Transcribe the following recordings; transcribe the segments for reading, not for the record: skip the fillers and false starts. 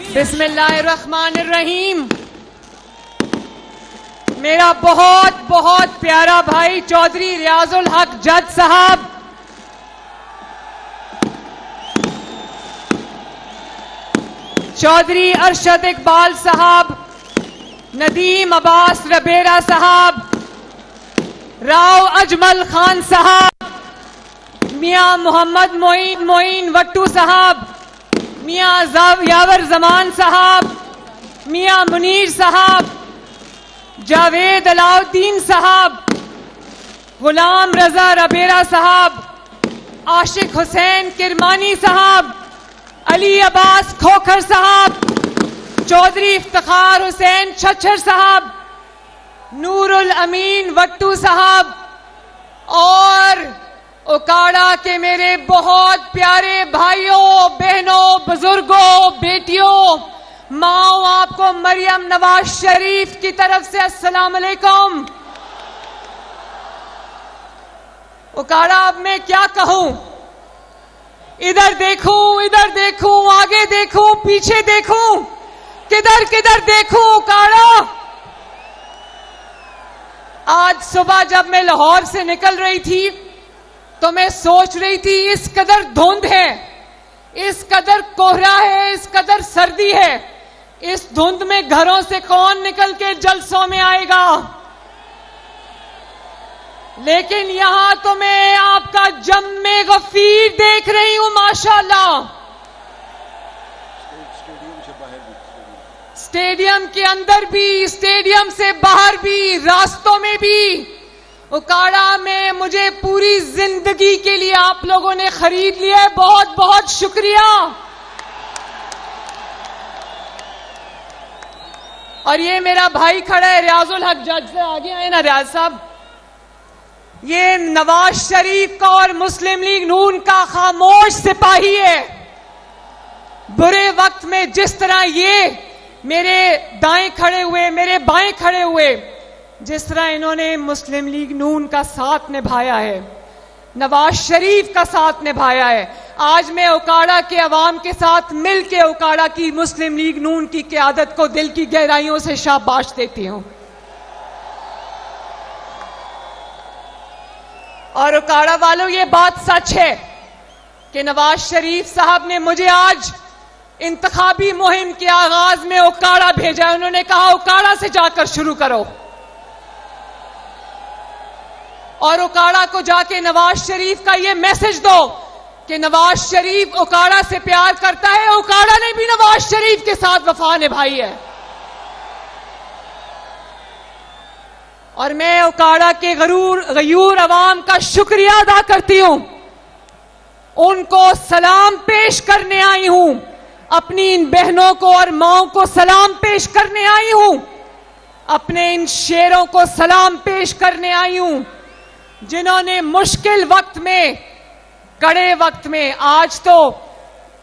बिस्मिल्लाहिर्रहमानिर्रहीम। मेरा बहुत बहुत प्यारा भाई चौधरी रियाजुल हक जज साहब, चौधरी अरशद इकबाल साहब, नदीम अब्बास रबेरा साहब, राव अजमल खान साहब, मियां मोहम्मद मोइन वट्टू साहब, मियां यावर जमान साहब, मियां मुनीर साहब, जावेद अलाउद्दीन साहब, गुलाम रजा रबेरा साहब, आशिक हुसैन किरमानी साहब, अली अब्बास खोखर साहब, चौधरी इफ्तिखार हुसैन छच्छर साहब, नूरुल अमीन वट्टू साहब और उकाड़ा के मेरे बहुत प्यारे भाइयों, बहनों, बुजुर्गों, बेटियों, माओ, आपको मरियम नवाज शरीफ की तरफ से अस्सलाम अलैकुम। उकाड़ा अब मैं क्या कहूं, इधर देखूं, आगे देखूं, पीछे देखूं, किधर किधर देखूं उकाड़ा। आज सुबह जब मैं लाहौर से निकल रही थी तो मैं सोच रही थी इस कदर धुंध है, इस कदर कोहरा है, इस कदर सर्दी है, इस धुंध में घरों से कौन निकल के जलसों में आएगा। लेकिन यहां तो मैं आपका जम्मे गफीर देख रही हूं माशाल्लाह। स्टेडियम के अंदर भी, स्टेडियम से बाहर भी, रास्तों में भी। उकाड़ा में मुझे पूरी जिंदगी के लिए आप लोगों ने खरीद लिया है, बहुत बहुत शुक्रिया। और ये मेरा भाई खड़ा है रियाजुल हक जज से, आगे आए ना रियाज साहब। ये नवाज शरीफ का और मुस्लिम लीग नून का खामोश सिपाही है। बुरे वक्त में जिस तरह ये मेरे दाएं खड़े हुए, मेरे बाएं खड़े हुए, जिस तरह इन्होंने मुस्लिम लीग नून का साथ निभाया है, नवाज शरीफ का साथ निभाया है, आज मैं उकाड़ा के अवाम के साथ मिलकर उकाड़ा की मुस्लिम लीग नून की क़यादत को दिल की गहराइयों से शाबाश देती हूं। और उकाड़ा वालों, ये बात सच है कि नवाज शरीफ साहब ने मुझे आज इंतखाबी मुहिम के आगाज में उकाड़ा भेजा। उन्होंने कहा उकाड़ा से जाकर शुरू करो, और उकाड़ा को जाके नवाज शरीफ का ये मैसेज दो कि नवाज शरीफ उकाड़ा से प्यार करता है, उकाड़ा ने भी नवाज शरीफ के साथ वफा निभाई है। और मैं उकाड़ा के गयूर अवाम का शुक्रिया अदा करती हूं, उनको सलाम पेश करने आई हूं, अपनी इन बहनों को और माओं को सलाम पेश करने आई हूं, अपने इन शेरों को सलाम पेश करने आई हूं, जिन्होंने मुश्किल वक्त में, कड़े वक्त में, आज तो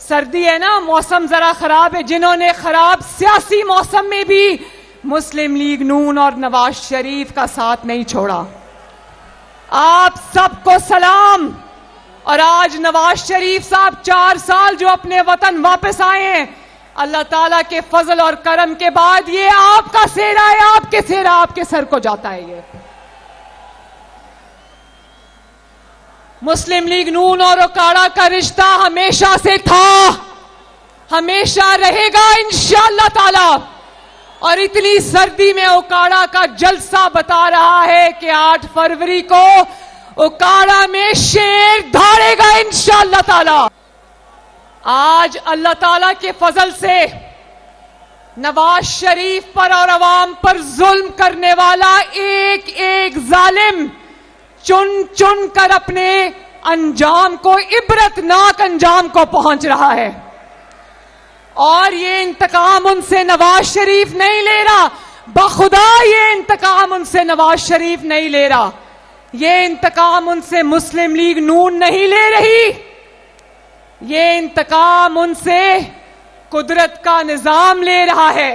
सर्दी है ना, मौसम जरा खराब है, जिन्होंने खराब सियासी मौसम में भी मुस्लिम लीग नून और नवाज शरीफ का साथ नहीं छोड़ा। आप सबको सलाम। और आज नवाज शरीफ साहब 4 साल जो अपने वतन वापस आए हैं, अल्लाह ताला के फजल और करम के बाद ये आपका सेहरा है, आपके सेहरा आपके सर को जाता है। ये मुस्लिम लीग नून और उकाड़ा का रिश्ता हमेशा से था, हमेशा रहेगा इंशाअल्लाह ताला। और इतनी सर्दी में उकाड़ा का जलसा बता रहा है कि 8 फरवरी को उकाड़ा में शेर दौड़ेगा इंशाअल्लाह ताला। आज अल्लाह ताला के फजल से नवाज शरीफ पर और अवाम पर जुल्म करने वाला एक एक जालिम चुन चुन कर अपने अंजाम को, इबरतनाक अंजाम को पहुंच रहा है। और ये इंतकाम उनसे नवाज शरीफ नहीं ले रहा, बखुदा ये इंतकाम उनसे नवाज शरीफ नहीं ले रहा, ये इंतकाम उनसे मुस्लिम लीग नून नहीं ले रही, ये इंतकाम उनसे कुदरत का निजाम ले रहा है।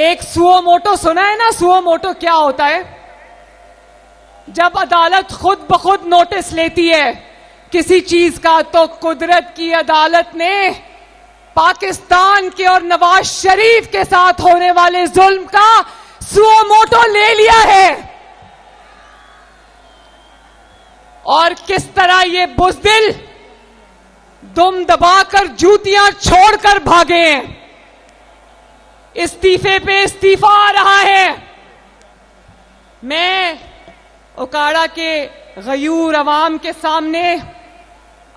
एक सुओ मोटो सुना है ना? सुओ मोटो क्या होता है? जब अदालत खुद ब खुद नोटिस लेती है किसी चीज का, तो कुदरत की अदालत ने पाकिस्तान के और नवाज शरीफ के साथ होने वाले जुल्म का सुओ मोटो ले लिया है और किस तरह ये बुज़दिल दुम दबाकर जूतियां छोड़कर भागे हैं। इस्तीफे पे इस्तीफा आ रहा है। मैं उकाड़ा के गयूर अवाम के सामने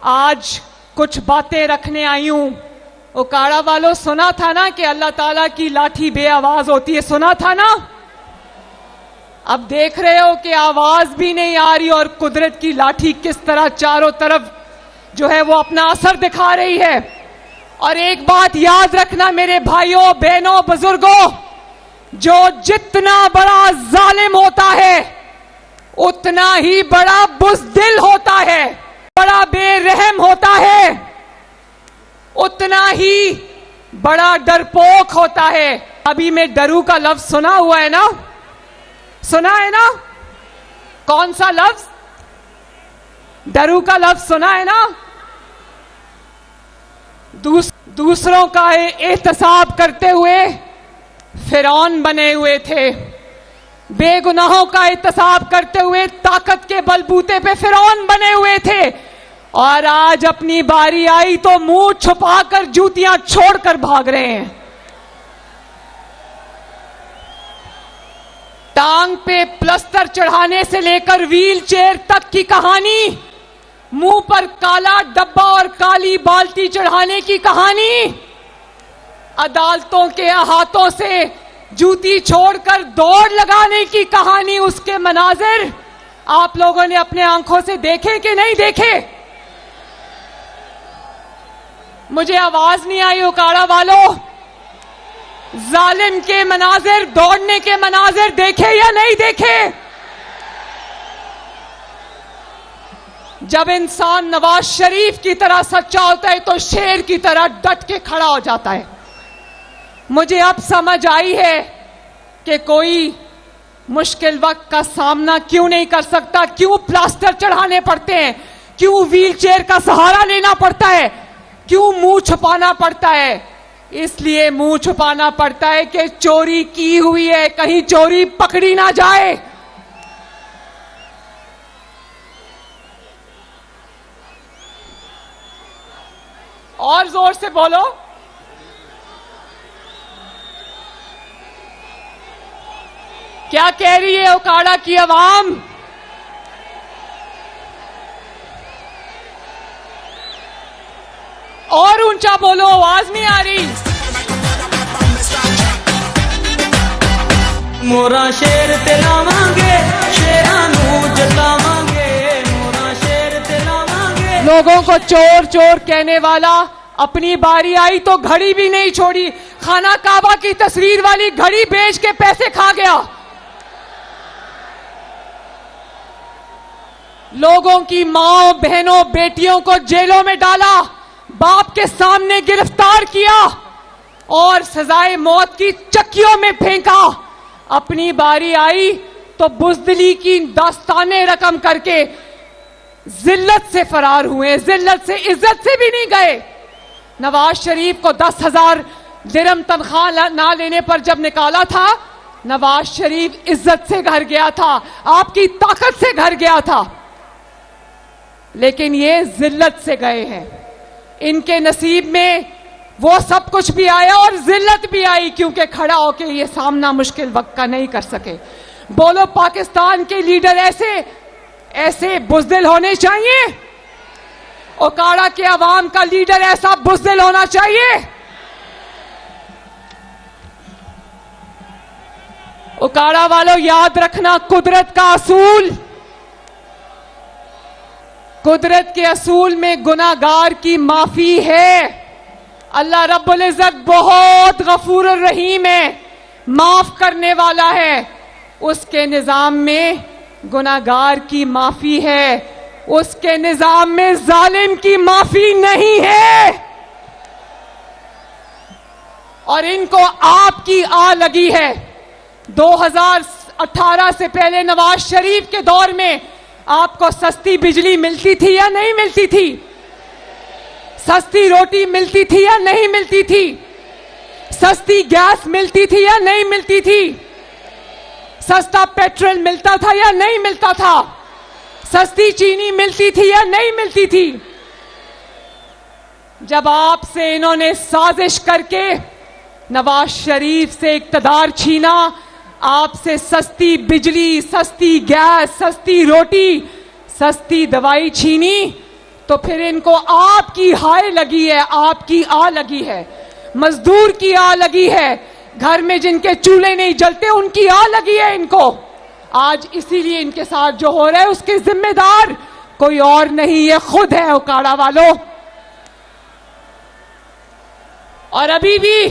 आज कुछ बातें रखने आई हूं। उकाड़ा वालों, सुना था ना कि अल्लाह ताला की लाठी बेआवाज होती है, सुना था ना? अब देख रहे हो कि आवाज भी नहीं आ रही और कुदरत की लाठी किस तरह चारों तरफ जो है वो अपना असर दिखा रही है। और एक बात याद रखना मेरे भाइयों बहनों बुजुर्गों, जो जितना बड़ा जालिम होता है उतना ही बड़ा बुज़दिल होता है, बड़ा बेरहम होता है, उतना ही बड़ा डरपोक होता है। अभी में डरू का लफ्ज सुना हुआ है ना, सुना है ना? कौन सा लफ्ज? डरू का लफ्ज सुना है ना? दूसरों का एहतसाब करते हुए फिरौन बने हुए थे, बेगुनाहों का एहतसाब करते हुए ताकत के बलबूते पे फिरौन बने हुए थे और आज अपनी बारी आई तो मुंह छुपाकर जूतियां छोड़कर भाग रहे हैं। टांग पे प्लस्तर चढ़ाने से लेकर व्हील चेयर तक की कहानी, मुंह पर काला डब्बा और काली बाल्टी चढ़ाने की कहानी, अदालतों के हाथों से जूती छोड़कर दौड़ लगाने की कहानी, उसके मनाजिर आप लोगों ने अपने आंखों से देखे कि नहीं देखे? मुझे आवाज नहीं आई उकाड़ा वालों, जालिम के मनाजिर, दौड़ने के मनाजिर देखे या नहीं देखे? जब इंसान नवाज शरीफ की तरह सच्चा होता है तो शेर की तरह डट के खड़ा हो जाता है। मुझे अब समझ आई है कि कोई मुश्किल वक्त का सामना क्यों नहीं कर सकता, क्यों प्लास्टर चढ़ाने पड़ते हैं, क्यों व्हील चेयर का सहारा लेना पड़ता है, क्यों मुंह छुपाना पड़ता है। इसलिए मुंह छुपाना पड़ता है कि चोरी की हुई है, कहीं चोरी पकड़ी ना जाए। और जोर से बोलो। क्या कह रही है उकाड़ा की आवाम? और ऊंचा बोलो, आवाज नहीं आ रही। मोरा शेर ते लावांगे, शेरां नूं जतावांगे, मोरा शेर ते लावांगे। लोगों को चोर चोर कहने वाला अपनी बारी आई तो घड़ी भी नहीं छोड़ी, खाना काबा की तस्वीर वाली घड़ी बेच के पैसे खा गया। लोगों की माओ बहनों बेटियों को जेलों में डाला, बाप के सामने गिरफ्तार किया और सजाए मौत की चक्कियों में फेंका। अपनी बारी आई तो बुज़दिली की दास्ताने रकम करके जिल्लत से फरार हुए, जिल्लत से, इज्जत से भी नहीं गए। नवाज शरीफ को 10,000 दिरहम तनख्वाह ना लेने पर जब निकाला था, नवाज शरीफ इज्जत से घर गया था, आपकी ताकत से घर गया था, लेकिन ये जिल्लत से गए हैं। इनके नसीब में वो सब कुछ भी आया और जिल्लत भी आई, क्योंकि खड़ा होके ये सामना मुश्किल वक्त का नहीं कर सके। बोलो, पाकिस्तान के लीडर ऐसे बुज़दिल होने चाहिए? उकाड़ा के अवाम का लीडर ऐसा बुज़दिल होना चाहिए? उकाड़ा वालों, याद रखना, कुदरत का असूल, कुदरत के असूल में गुनाहगार की माफी है। अल्लाह रब्बुल इज्जत बहुत गफूर रहीम है, माफ करने वाला है। उसके निजाम में गुनाहगार की माफी है, उसके निजाम में जालिम की माफी नहीं है। और इनको आपकी आ लगी है। 2018 से पहले नवाज शरीफ के दौर में आपको सस्ती बिजली मिलती थी या नहीं मिलती थी? सस्ती रोटी मिलती थी या नहीं मिलती थी? सस्ती गैस मिलती थी या नहीं मिलती थी? सस्ता पेट्रोल मिलता था या नहीं मिलता था? सस्ती चीनी मिलती थी या नहीं मिलती थी? जब आपसे इन्होंने साजिश करके नवाज शरीफ से इक्तदार छीना, आपसे सस्ती बिजली, सस्ती गैस, सस्ती रोटी, सस्ती दवाई छीनी, तो फिर इनको आपकी हाय लगी है, आपकी आ लगी है, मजदूर की आ लगी है, घर में जिनके चूल्हे नहीं जलते उनकी आ लगी है इनको। आज इसीलिए इनके साथ जो हो रहा है उसके जिम्मेदार कोई और नहीं, ये खुद है उकाड़ा वालों। और अभी भी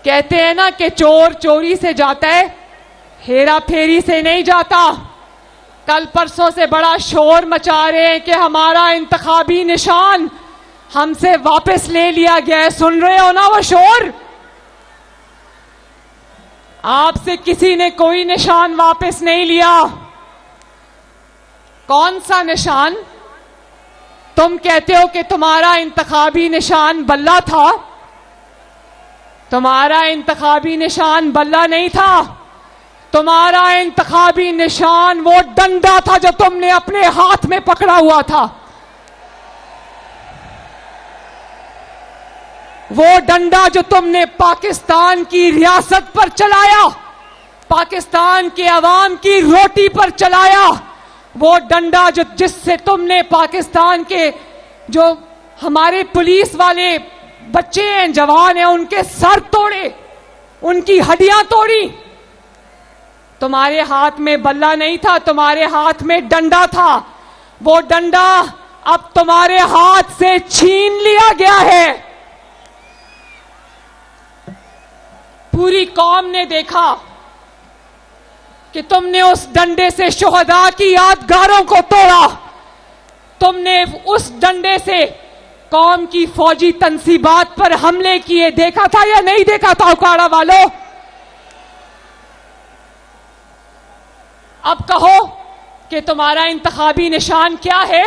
कहते हैं ना कि चोर चोरी से जाता है, हेरा फेरी से नहीं जाता। कल परसों से बड़ा शोर मचा रहे हैं कि हमारा इंतखाबी निशान हमसे वापस ले लिया गया है। सुन रहे हो ना वो शोर? आपसे किसी ने कोई निशान वापस नहीं लिया। कौन सा निशान? तुम कहते हो कि तुम्हारा इंतखाबी निशान बल्ला था। तुम्हारा इंतखाबी निशान बल्ला नहीं था, तुम्हारा इंतखाबी निशान वो डंडा था जो तुमने अपने हाथ में पकड़ा हुआ था। वो डंडा जो तुमने पाकिस्तान की रियासत पर चलाया, पाकिस्तान के अवाम की रोटी पर चलाया, वो डंडा जो जिससे तुमने पाकिस्तान के जो हमारे पुलिस वाले बच्चे हैं, जवान हैं, उनके सर तोड़े, उनकी हड्डियां तोड़ी। तुम्हारे हाथ में बल्ला नहीं था, तुम्हारे हाथ में डंडा था। वो डंडा अब तुम्हारे हाथ से छीन लिया गया है। पूरी कौम ने देखा कि तुमने उस डंडे से शुहदा की यादगारों को तोड़ा। तुमने उस डंडे से कौम की फौजी तंसीबात पर हमले किए। देखा था या नहीं देखा था उकाड़ा वालों? अब कहो कि तुम्हारा इंतखाबी निशान क्या है?